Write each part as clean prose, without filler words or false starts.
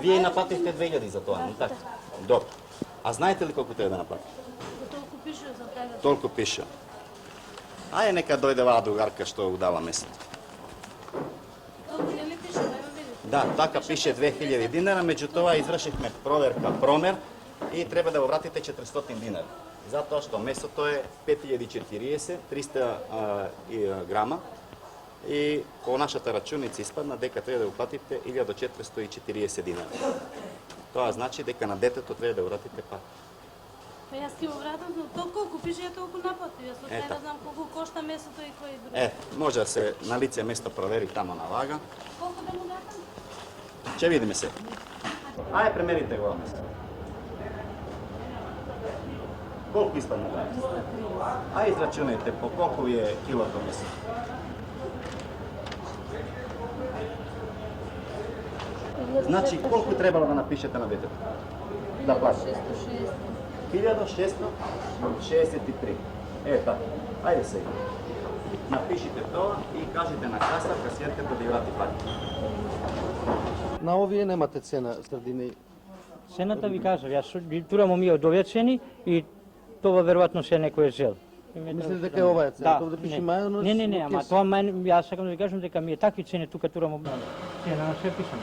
Вие наплатихте 2000 за тоа, не така? Добро. А знаете ли колку треба да наплатите? Толку пише за тега. Толку пише. Ајде нека дојде оваа другарка што удава место. Толку не ли пише, да видите? Да, така пише 2000 динара, меѓутоа извршивме проверка промер и треба да го вратите 400 динара. Затоа што месото е 5040, 300 грама и по нашата рачуница испадна дека треба да го платите 1440 динара. Тоа значи дека на детето треба да го вратите пак. Па јас ти го вратам, но толку колку пише ја толку наплатив. Јас од сега знам колку кошта месото и кој друг. Може да се на лице место провери тамо на вага. Колку да му вратам? Ќе видиме се. Ајде премерите го место. Колку испадна? 330. Ајде израчунајте по колку е килото месо. Значи, колку требало да напишете на детето? Да платите? 1663. Така. Ајде сега. Напишите тоа и кажете на каса касиерката да ја врати пари. На овие немате цена средини. Цената ви кажав, јас турамо ми довечени и тоа веројатно се некој жел. Мислите дека е оваа цена? Тоа да пише мајонез? Не, ама тоа јас сакам да ви кажам дека ми е такви цени тука турамо. Цена на се пишам.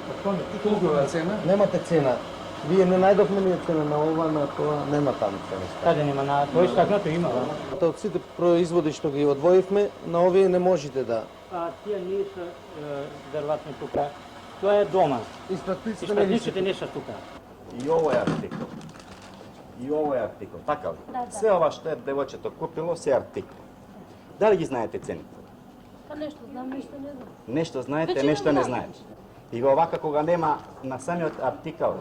Колку е цена? Немате цена. Вие не најдовме ние цена на ова, на тоа нема таму цена. Каде нема, на тој стакнато има, да. Од сите производи што ги одвоивме, на овие не можете да. Тие не се веројатно тука. Тоа е дома. Испратниците не се тука. И овој артикол. И овој артикол, така ли? Се ова што е девојчето купило, се артикол. Дали ги знаете цените? Па нешто знам, нешто не знам. Нешто знаете, нешто не знаете. И овака кога нема на самиот артикал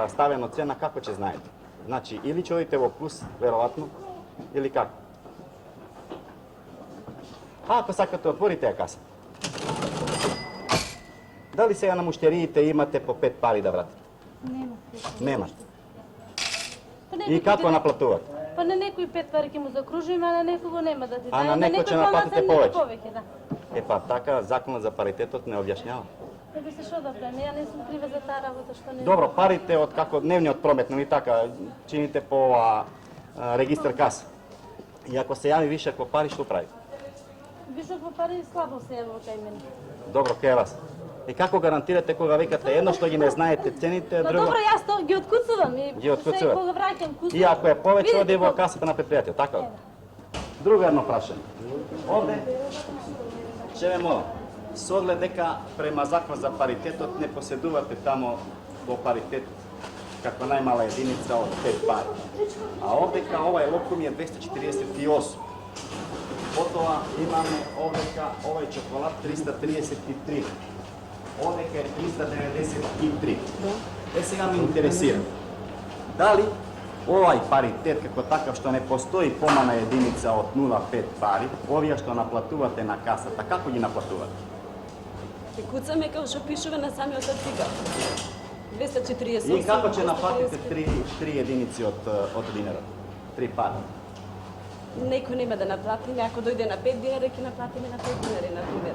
ставено цена, како ќе знаете? Значи, или ќе одите во плюс, веројатно, или како? Ако сакате, отворите ја каса. Дали сега на муштериите имате по 5 пари да вратите? Немате. И како наплатувате? Па на некои 5 пари ќе му закружиме, а на некого нема да ти дај. А на некој ќе наплатите повеќе? Да. Па така, законот за паритетот не објашњава. Би се шо да правиме, ја не сум крива за таа работа што не. Добро, парите од како дневниот промет, нели така, чините по регистар каса. И ако се јави вишак во пари, што прави? Вишак во пари слабо се јавува кај мене. Добро, кај вас. И како гарантирате кога викате едно што ги не знаете цените, Па друго? добро, јас тоа ги откуцувам и Ги откуцувате? кога враќам куца. И ако е повеќе, оди во касата на предпријатие, така? Друго едно прашање. Овде, ќе ве молам, со оглед дека према закон за паритетот не поседувате тамо во паритет како најмала единица од 5 пари. А овдека овај локум е 248. Потоа имаме овдека овај чоколад 333. Овдека е 393. Сега ме интересира. Дали овај паритет како такав што не постои помана единица од 0,5 пари, овие што наплатувате на касата, како ги наплатувате? Ќе куцаме како што пишува на самиот артикал. 248. И како ќе наплатите 3 единици од динарот? 3 пари. Некој нема да наплатиме, ако дојде на 5 динари, ќе наплатиме на 5 динари, например.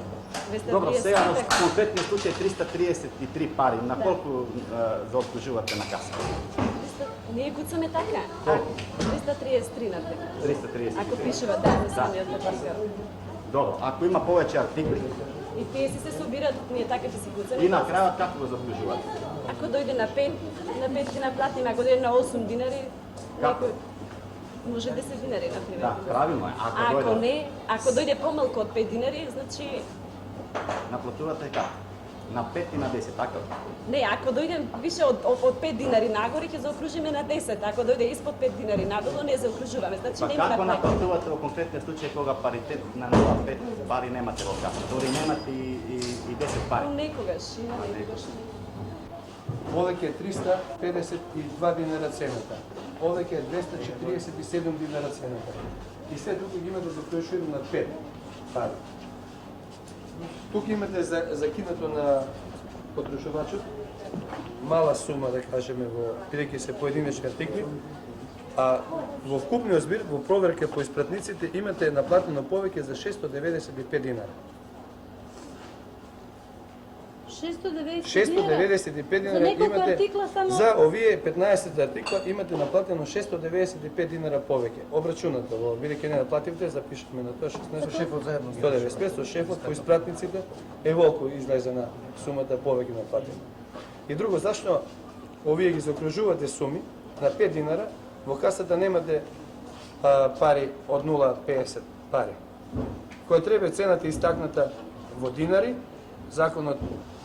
Добро, сега во конкретниот случај 333 пари, на колку заокружувате на каса? Ние куцаме така. 333 например. 333. Ако пишува да на самиот артикал. Добро, ако има повеќе артикли, И тие се собираат, ние така ќе си куцаме. и на крајот како го заокружувате? Ако дојде на 5 ќе наплатиме, ако дојде на 8 динари, некој може 10 динари, например. Да, правилно е. Ако дојде помалку од 5 динари, значи наплатувате како? На 5 и на 10, така? не, ако дојде више од 5 динари нагоре, ќе заокружиме на 10. Ако дојде испод 5 динари надолу, не заокружуваме. Значи Па нема како да наплатувате во конкретниот случај кога паритет на 0,5 пари немате во каса? Дори немате и 10 пари. Некогаш, има некогаш. Овеќе е 352 динара цената. Овеќе е 247 динара цената. И се тука ги имате заклучено на 5 пари. Тука имате закинато на потрошувачот мала сума, да кажеме, бидејќи се поединечни артикли, а во вкупниот збир, во проверка по испратниците, имате наплатено повеќе за 695 динара. 695 За dinara неколку имате артикла само... за овие 15 артикла имате наплатено 695 dinara повеќе. Обрачунато во бидејќи не наплативте, запишуваме на тоа 16 Шефот заедно. 195 со шефот по испратниците е волку излезе на сумата повеќе наплатено. И друго, зашто овие ги заокружувате суми на 5 dinara, во касата немате пари од 0,50 пари. Кој треба цената истакната во динари, законот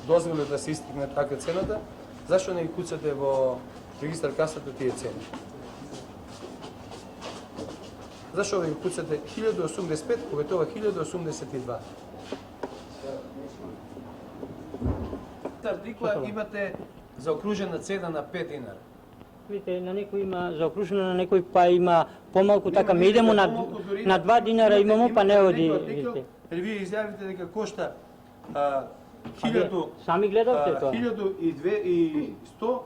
дозволи да се истигне така цената, зашто не ги куцате во регистар касата тие цени? Зашто ви куцате 1085, кога тоа 1082? Артикла имате заокружена цена на 5 dinara. Видите, на некој има заокружено, на некој па има помалку, така ми идемо на Помалку дури, на 2 dinara имамо, па не оди. некој артикл, видите. вие изјавите дека кошта Вие 1000 Сами гледавте тоа. 1200,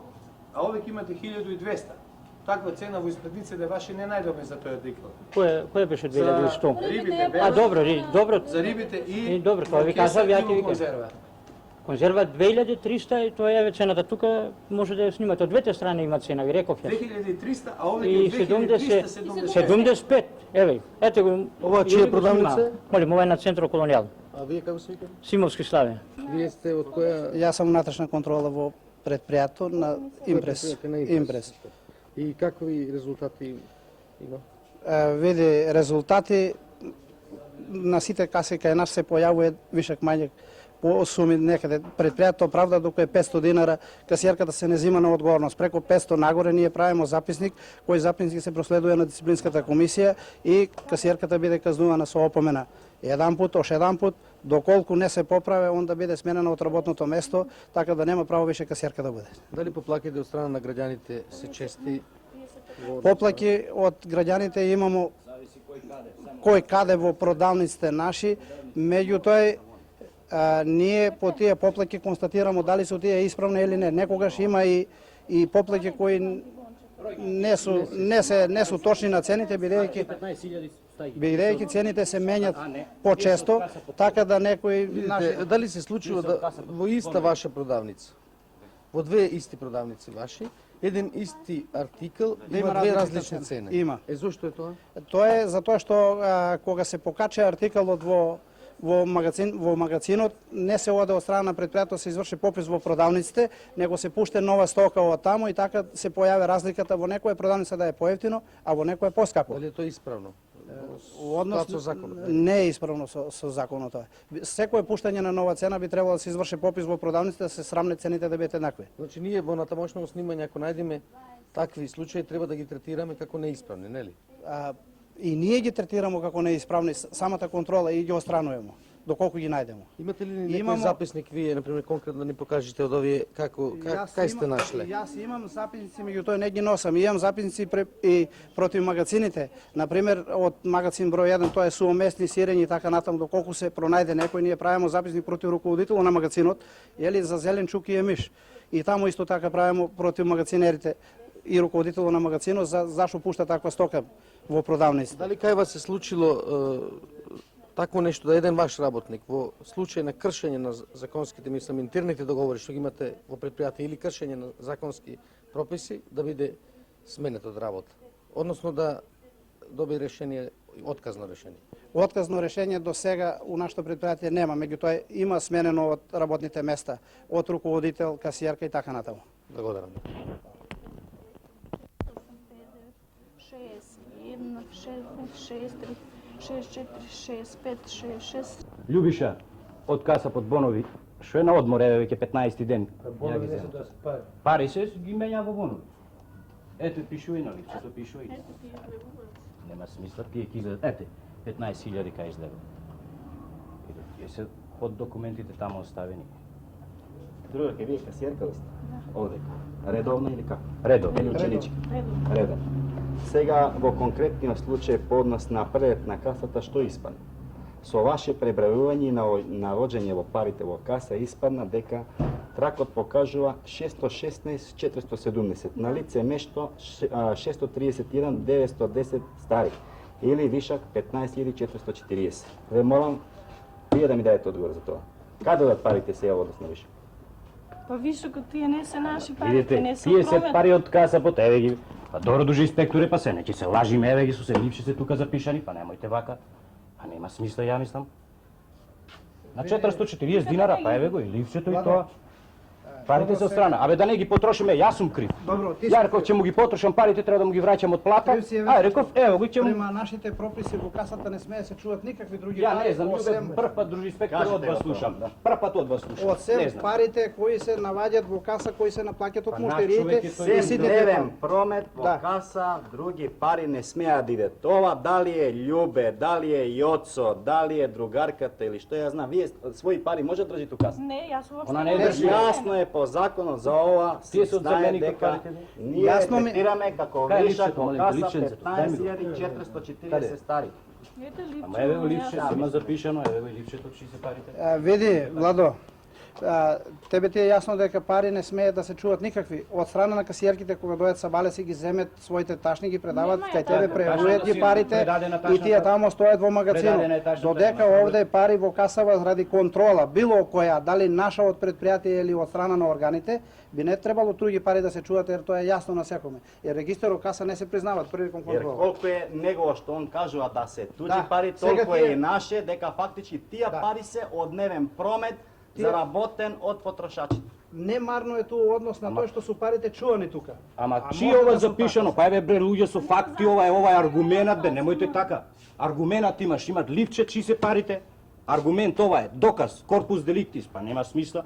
а овеќе имате 1200. Таква цена во испратниците ваши не најдоме за тој артикл. Кој беше 2100? За рибите, А бело, добро, добро. за рибите и Добро, тоа ви кеса кажав, ја и ќе ви во конзерва. Конзерва 2300 и тоа е цената. Тука може да ја снимате. Од двете страни има цена, ви реков ја. 2300, а И овеќе 70, 2375. 75. Еве, ете го. Ова чија Јури го продавница? снима. Молим, ова е на Центро Колонијал. А вие како се викате? Симовски Славе. Вие сте од која? Јас сум внатрешна контрола во предпријатето на Импрес. предпријатие на Импрес. И какви резултати има? Види, резултати на сите каси кај нас се појавува вишак мањек по суми некаде. Предпријатето правда доколку е 500 dinara, касиерката се не зима на одговорност. Преку 500 нагоре ние правиме записник, кој записник се проследува на дисциплинската комисија и касиерката биде казнувана со опомена. Еден пат, ош еден пат, доколку не се поправи, он да биде сменена од работното место, така да нема право више касиерка да биде. Дали поплаките од страна на граѓаните се чести? Поплаки од граѓаните имамо кој каде во продавниците наши, меѓутоа ние по тие поплаки констатирамо дали се тие исправни или не. Некогаш има и поплаки кои не су точни на цените, бидејќи цените се менјат почесто, така да некои наши... Дали се случува да во иста ваша продавница, во две исти продавници ваши, еден исти артикл Да има има две различна различни цена. цени? Има. Зошто е тоа? Тоа е затоа што кога се покача артикалот во магазинот, не се оде од страна на предпријатето, се изврши попис во продавниците, него се пуште нова стока од таму и така се појави разликата во некоја продавница да е поевтино, а во некоја поскапо. Дали е тоа исправно? Однос со законот? не е исправно со законот тоа. Секое пуштање на нова цена би требало да се изврши попис во продавниците, да се срамне цените да бидат еднакви. Значи ние во натамошно снимање ако најдеме такви случаи треба да ги третираме како неисправни, нели? И ние ги третираме како неисправни, самата контрола и ги отстрануваме, доколку ги најдемо. Имате ли некој Имамо- записник вие, например, конкретно да ни покажете од овие кај сте нашле? Јас имам записници, меѓутоа не ги носам. Имам записници и против магазините. Например, од магазин број 1, тоа е суоместни сирења и така натаму, доколку се пронајде некој, ние правиме записник против руководителот на магазинот, или за зеленчук и емиш. И таму исто така правиме против магазинерите и руководителот на магазинот зашто пушта таква стока во продавниците. Дали кај вас се случило такво нешто да еден ваш работник во случај на кршење на законските, мислам, интерните договори што ги имате во предпријатие или кршење на законски прописи да биде сменет од работа, односно да доби решение, отказно решение? Отказно решение до сега у нашето предпријатие нема, меѓутоа има сменено од работните места, од руководител, касиерка и така натаму. Благодарам. 6-1-6-3-6-4-6-5-6. Љубиша, од каса под бонови, што е на одмор, еве веќе 15 ден. Бонови не се тоа се пари. Пари се ги менја во бонови. Ето пишува нали, што пишува. Нема смисла, тие ќе изгледат. Ете, 15.000 кај изгледа. Тие се под документите таму оставени. Друга, ке вие касиерка ли сте? Овде. Редовно или како? Редовно или ученички? Редовно. Сега во конкретниот случај по однос на пред на касата што испадна? Со ваше пребројување на роѓење во парите во каса испадна дека тракот покажува 616.470, на лице место 631.910 стари или вишак 15.440. Ве молам вие да ми дадете одговор за тоа. Каде одат парите сега во однос на вишак? Па више кога тие не се наши пари, Видите, не се тие се промет. пари од касапот, еве ги. Па добро дужи инспекторе, па се не ќе се лажиме, еве ги со се липше се тука запишани, па немојте вака. Па нема смисла, ја мислам. На 440 динара, па еве го и липчето и тоа. Парите се од страна. Абе да не ги потрошиме, јас сум крив. Добро, ти Ја реков ќе му ги потрошам парите, треба да му ги враќам од плата. Крив си, еве, Ај реков, ево го ќе му. Према нашите прописи во касата не смее да се чуват никакви други Ја пари, не знам, осем- љубе, прв пат дружи инспектор Кажете од вас го тоа, слушам. да. Прв пат од вас слушам. Не Осем знам. парите кои се наваѓаат во каса, кои се наплаќаат од Па наш муштериите човек е тој и Сем сите дневен те промет во Да. каса, други пари не смеа да идат. Ова дали е Љубе, дали е Јоцо, дали е другарката или што ја знам, вие своји пари може да држите у каса? Не, јас уопште Она не не држи. Јасно е по законот за ова, Тие се се знае одземени дека парите, ние Јасно ми- третираме како Кај е вишак липсето, во молим те, каса липсенцето? Дај ми го. 15.440 Каде? стари. Ете липче. Ама еве го липше, јас- има запишано, еве го и липчето, чии се парите. Види, Владо, тебе ти е јасно дека пари не смеат да се чуват никакви. Од страна на касиерките кога дојдат са бале си ги земет своите ташни, ги предават Нема ја кај тебе, така. прејавуваат ги Ташната си парите предадена и ташната. тие тамо стојат во Предадена е магазинот. ташната, Додека нема овде пари во касава заради контрола, било која, дали наша од предпријатие или од страна на органите, би не требало други пари да се чуват, jer тоа е јасно на секоме. Jer регистерот каса не се признават приликом Jer контрола. колку е негово што он кажува да се туѓи Да, пари, сега толку тие- е и наше, дека фактички тие Да. пари се од дневен промет Тие- заработен од потрошачите. Немарно е тоа однос на тоа што су парите чувани тука. Ама А чи може ова да су запишано? Па еве бре луѓе со факти, ова е аргументот, бе, немојте така. Аргументот имат липче чи се парите. Аргумент ова е, доказ, корпус деликтис, па нема смисла.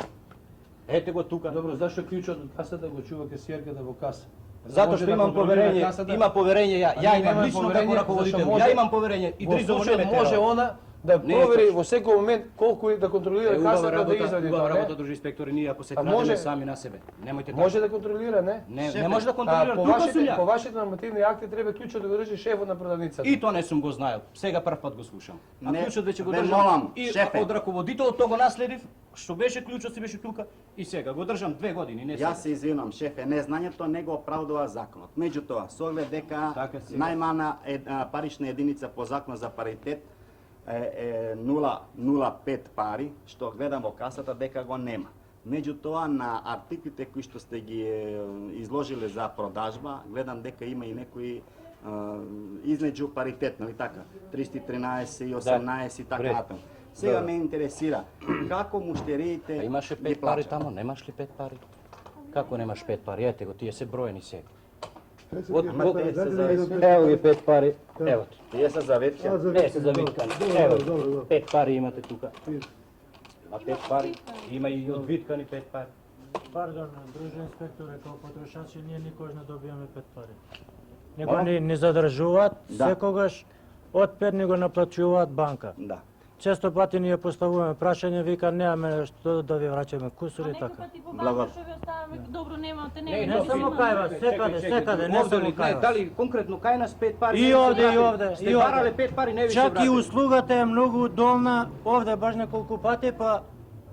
Ете го тука. Добро, зашто клучот од касата го чува касиерката во каса? Затоа Може што да имам контролира поверење, касата? има поверење ја. А Ја ние имам немаме лично поверење, како раководител. зашто може- Ја имам поверење и Во Дризово не ме случајот може тера. она да Не е провери точно. во секој момент колку е да контролира Убава касата да работа, извади убава тоа, не? работа, дружи инспектори, ние ако се А крадеме може- сами на себе. Немојте така. Може да контролира, не? Не може да контролира, по тука сум вашите, по ја. вашите нормативни акти треба клучот да го држи шефот на продавницата. И тоа не сум го знаел. Сега прв пат го слушам. А Не, клучот веќе го ве држам. молам, И шефе. од раководителот тоа го наследив, што беше клучот си беше тука и сега го држам 2 години, не сега. Јас се извинувам, шефе, незнањето не го оправдува законот. Меѓутоа, со оглед дека Така сега. најмана парична единица по закон за паритет е 0,05 пари, што гледам во касата дека го нема. Меѓутоа, на артиклите кои што сте ги изложиле за продажба, гледам дека има и некои измеѓу паритет, нали така? 313 и 18 и така Ред. натаму. Сега Да. ме интересира како муштериите А имаше ги 5 пари плаќаат? тамо, немаш ли 5 пари? Како немаш 5 пари? Ете го, тие се броени сега. Од Ама те се за- Ево ги 5 пари. Ево ти. Тие се заветки. Не се завиткани. Ево, 5 пари имате тука. А 5 пари, има и одвиткани 5 пари. Пардон, друже инспекторе, како потрошачи ние никогаш не добиваме 5 пари. Него Моля? ни задржуваат, Да. секогаш од 5 ни го наплачуваат банка. Да. Често пати ние поставуваме прашање, вика немаме што да ви враќаме кусури А и некој така. пати по Благо. банка што ви оставаме, добро немате, Не немате. само кај вас, секаде, не Овде само ли, кај вас. дали конкретно кај нас 5 пари? И не се овде, и вратили? овде, Сте и овде. барале 5 пари, не ви се Чак и вратили. услугата е многу удобна, овде баш неколку пати, па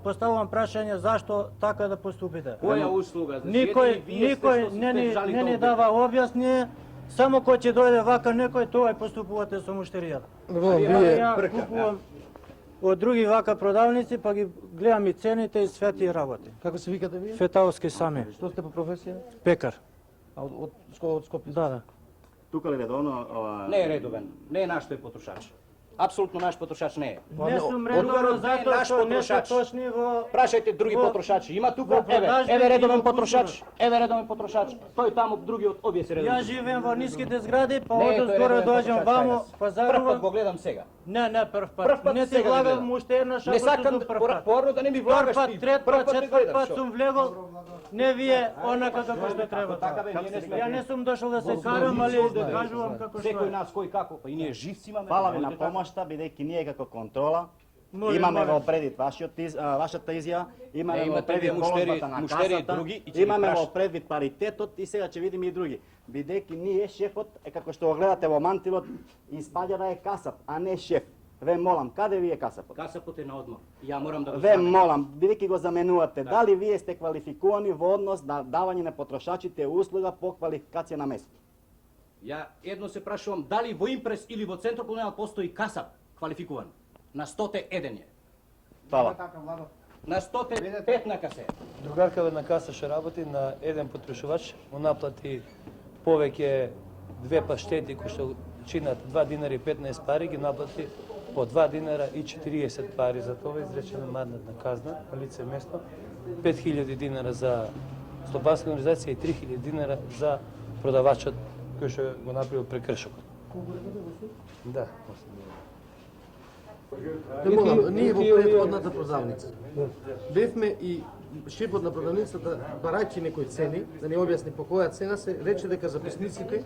поставувам прашање зашто така да поступите. Која услуга? Значи, Никој, едини вие сте никој што сте не ни, жали не ни долг. дава објасние, само кој ќе дојде вака некој, тоа и поступувате со муштеријата. Добро, Ја вие купувам од други вака продавници, па ги гледам и цените и све тие работи. како се викате вие? Фетауски сами, Што сте по професија? пекар. А од Скопје? Да. Тука ли редовно ова Не е редовен, не е наш тој потрошач. Апсолутно наш потрошач не е. Не сум од- редовно од- затоа наш што не се потрошач. точни во... Прашајте други Во- потрошачи. Има тука, во продажби еве и редовен во потрошач, еве редовен потрошач. Тој таму другиот обие се редовен. Ја живеем во ниските згради, па Не, од тој е озгоре редовен доаѓам потрошач, вамо, кај нас. Прв пат пазарувам. го гледам сега. Не, Прв прв пат. Не ти сега го влагам гледам. муштер на Не шапото сакам прв пат. порно да не ми Втор влагаш пат, ти. трет Прв пат, те четврт гледам, пат што? сум влегол. Не вие онака како што треба. Така бе, ние не сме. Ја не сум дошол да се карам, али да кажувам како што Секој е. нас кој како, па и ние живци имаме. Фала ви немојте на така. помошта, бидејќи ние како контрола Молим, имаме молим. во предвид вашата изјава, имаме Не, во имате вие предвид муштери- положбата на муштери касата, други и ќе ги имаме во прашате. предвид паритетот и сега ќе видиме и други. Бидејќи ние шефот е како што го гледате во мантилот, испаѓа да е касап, а не шеф. Ве молам, каде ви е касапот? Касапот е на одмор. Ја морам да го Ве знам. молам, бидејќи го заменувате, дали вие сте квалификувани во однос на давање на потрошачите услуга по квалификација на место? Ја едно се прашувам дали во Импрес или во Центро колонијал постои касап квалификуван. На 101 е. Фала. На 105 на касе. Другаркава на каса ще работи на еден потрошувач, му наплати повеќе две паштети кои што чинат 2 динара и 15 пари, ги наплати по 2 динара и 40 пари. За тоа изречена мандатна казна на лице место, 5000 динара за слободска организација и 3000 динара за продавачот кој што го направил прекршокот. Да. Ние во претходната продавница бевме и шефот на продавницата, барајќи некои цени, да ни објасни по која цена, се рече дека записниците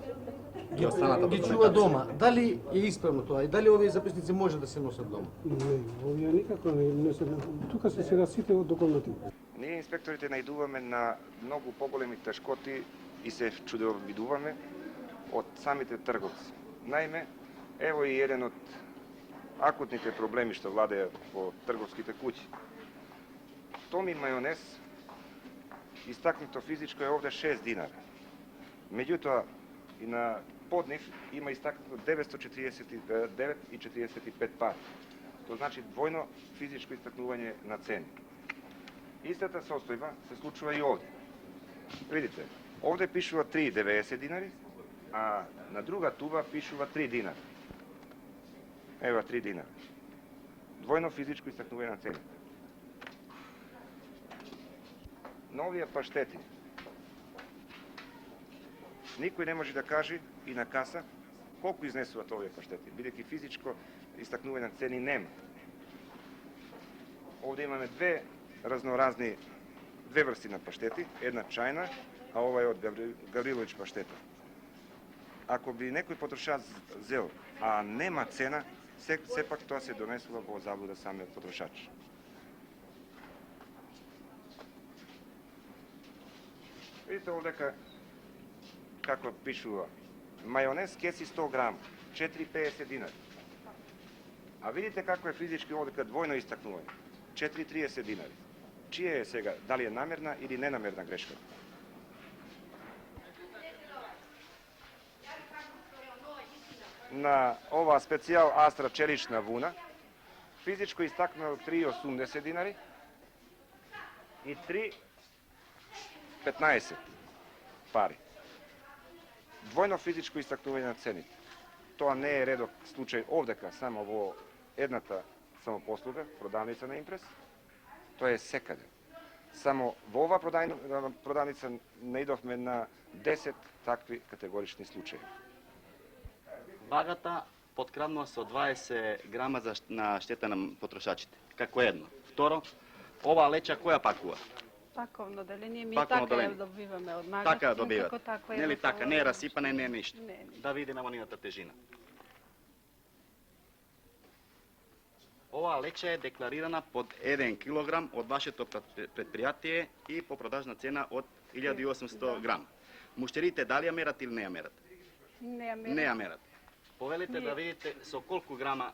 ги чува дома. Дали е исправно тоа и дали овие записници може да се носат дома? Не, овие никако не се. Тука се сега сите од околната. Ние инспекторите најдуваме на многу поголеми тешкоти и се чудовидуваме од самите трговци. Наиме, ево и еден од акутните проблеми што владеат во трговските куќи. Томи мајонез, истакнато физичко е овде 6 динара. Меѓутоа, и на поднив има истакнато 949,45 пари. Тоа значи двојно физичко истакнување на цени. Истата состојба се случува и овде. Видите, овде пишува 3,90 динари, а на друга туба пишува 3 динари. Ева 3 динари. Двојно физичко истакнување на цени. На овие паштети никој не може да каже и на каса колку изнесуваат овие паштети, бидејќи физичко истакнување на цени нема. Овде имаме две врсти на паштети, една чајна, а ова е од Гаврилович паштета. Ако би некој потрошач зел, а нема цена, сепак тоа се донесува во заблуда самиот потрошач. Видите овдека како пишува. Мајонез кеси 100 грам, 4,50 динари. А видите како е физички овдека двојно истакнување. 4,30 динари. Чија е сега, дали е намерна или ненамерна грешка? На ова специјал Астра челична вуна, физичко истакнува 3,80 динари и 3,15 пари. Двојно физичко истакнување на цените. Тоа не е редок случај овдека, само во едната самопослуга, продавница на Импрес. Тоа е секаде. Само во ова продавница наидовме на 10 такви категорични случаи. Вагата подкраднува со 20 грама на штета на потрошачите, како едно. Второ, оваа леча која пакува? Паковно деление, ми Паковно така деление. ја добиваме од магазин. Така ја добивате. Така Нели така, не е расипане, не е ништо. Не. Да видиме нивната тежина. Оваа леча е декларирана под 1 килограм од вашето предпријатие и по продажна цена од 1800 грам. Муштерите дали ја мерат или не ја мерат? Не ја мерат. Не ја мерат. Повелите да видите со колку грама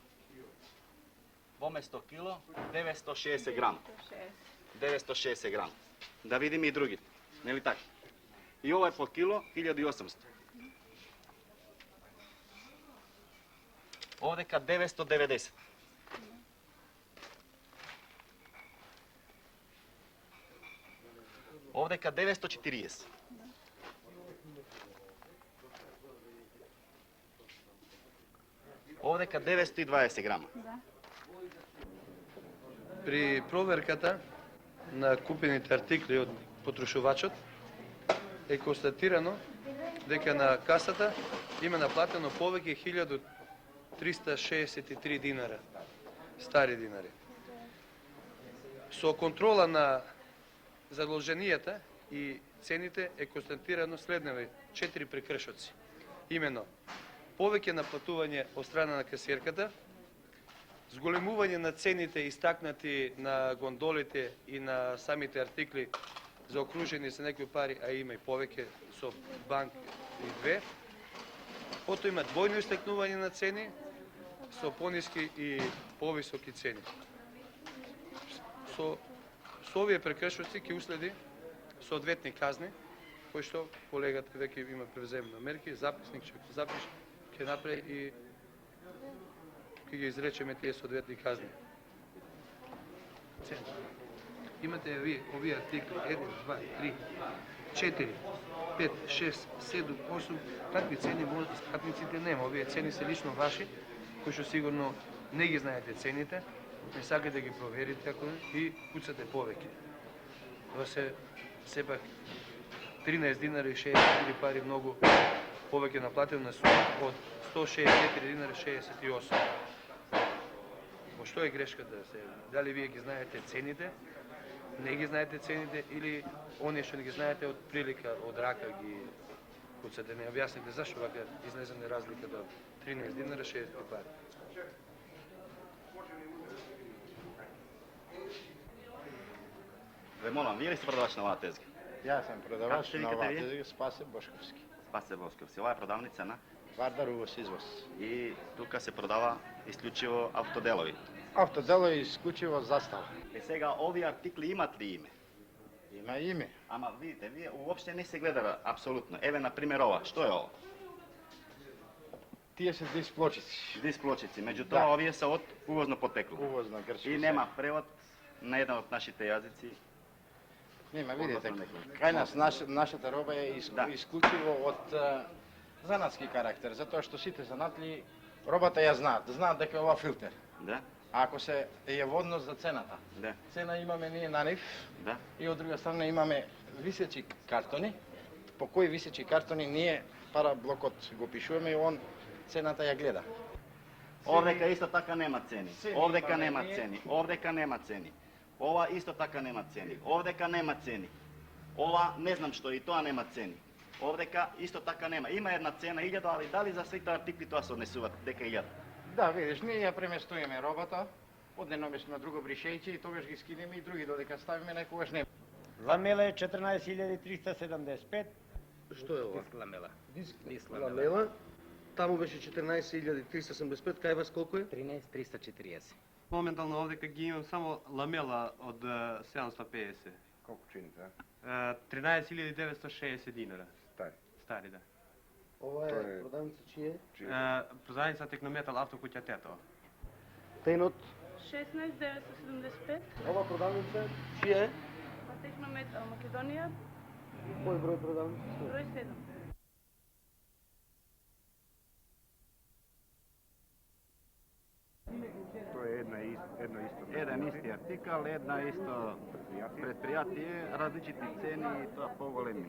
во место кило, 960 грама. 960 грама. Да видиме и другите, нели така? И ова е по кило, 1800. Овдека 990. Овдека 940. Овдека 920 грама. При проверката на купените артикли од потрошувачот е констатирано дека на касата има наплатено повеќе 1363 динара, стари динари. Со контрола на задолженијата и цените е констатирано следневи 4 прекршоци. Имено, повеќе наплатување од страна на касиерката, зголемување на цените истакнати на гондолите и на самите артикли заокружени со некои пари, а има и повеќе со банк и две. Потоа има двојно истакнување на цени со пониски и повисоки цени. Со овие прекршоци ќе уследи соодветни казни, кои што колегата веќе има превземено мерки, записник ќе запише, ќе направи и ќе ги изречеме тие соодветни казни. имате овие артикли 1, 2, 3, 4, 5, 6, 7, 8, такви цени може пратниците нема. Овие цени се лично ваши, кои што сигурно не ги знаете цените, не сакате да ги проверите ако и куцате повеќе. Тоа се сепак 13 динари и 64 пари многу повеќе наплатил на суд од 164 динари 68. Во што е грешката се? Дали вие ги знаете цените, не ги знаете цените или оние што не ги знаете од прилика, од рака ги куцате, не објасните зашто вака изнесене разликата од 13 динари 60 пари. Ве молам, вие ли сте продавач на оваа тезга? Јас сум продавач Како на викате оваа вие? тезга, Спасе Бошковски. Спасе Босковски. Ова е продавница на? Вардар увоз извоз. И тука се продава исклучиво автоделови. Автодело е исклучиво застава. Сега, овие артикли имат ли име? Има име. Ама видите, вие уопште не се гледа апсолутно. Еве, например, ова. Што е ова? Тие се дисплочици. Дисплочици. Меѓутоа, Да. овие се од увозно потекло. Увозно грчко. И нема превод на еден од нашите јазици. Нема, видите, Односно некој. кај нас нашата роба е Да. исклучиво од занатски карактер, затоа што сите занатли робата ја знаат дека е ова филтер. Да, А ако се е во однос за цената, да, цена имаме ние на нив да. и од друга страна имаме висечи картони, по кои висечи картони ние параблокот го пишуваме и он цената ја гледа. Овдека исто така нема цени. Цени Овдека имаме нема ние. цени. Овдека нема цени. Ова исто така нема цени. Овдека нема цени. Ова не знам што и тоа нема цени. Овдека исто така нема. Има една цена 1000, али дали за сите артикли тоа се однесуваат дека 1000? Да, видиш, ние ја преместуваме робата од едно место на друго бришејќи и тогаш ги скинеме и други додека ставиме некогаш не. Ламела е 14.375. Што е ова? Ламела. Диск ламела. Таму беше 14.375, кај вас колку е? 13.340. Моментално овдека ги имам само ламела од 750. Колку чините, а? 13.960 динара. Стари. Стари, да. Ова Тоа е е- продавница чие? Продавница Технометал автокуќа Тетова. Тенот. 16.975, Ова продавница чие е? Технометал Македонија, Кој број продавница? број 7. Тоа е едно исто. Еден исти артикал, една исто предпријатие, различити цени и тоа поголеми.